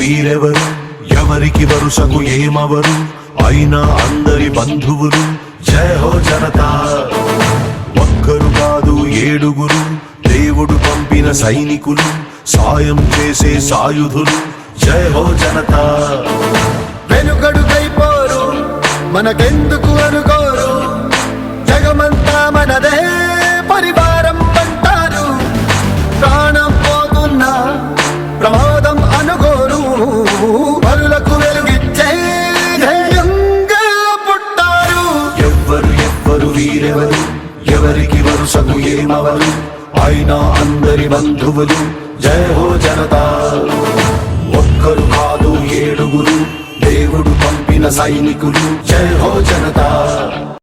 వీరెవరు, ఎవరికి వరుసకు ఏమవరు, అయినా అందరి బంధువులు. జయ హో జనతా. ఒక్కరు కాదు ఏడుగురు, దేవుడు పంపిన సైనికులు, సాయం చేసే సాయుధులు. జయ హో జనతా. వెనుకడుకైపోరు, మనకెందుకు అనుకోరు, జగమంతా మనదే పరివారం అంటారు. ప్రాణం పోతున్నా ప్రమాదం అనుకోరు, పరులకు వెలుగిచ్చే ధైర్యంగా పుట్టారు. ఎవ్వరు వీరెవరు, ఎవరికి వరుసకు ఏమవరు, అయినా అందరి బంధువులు. జయ హో జనతా. ఒక్కరు కాదు ఏడుగురు, దేవుడు పంపిన సైనికులు. జయ హో జనతా.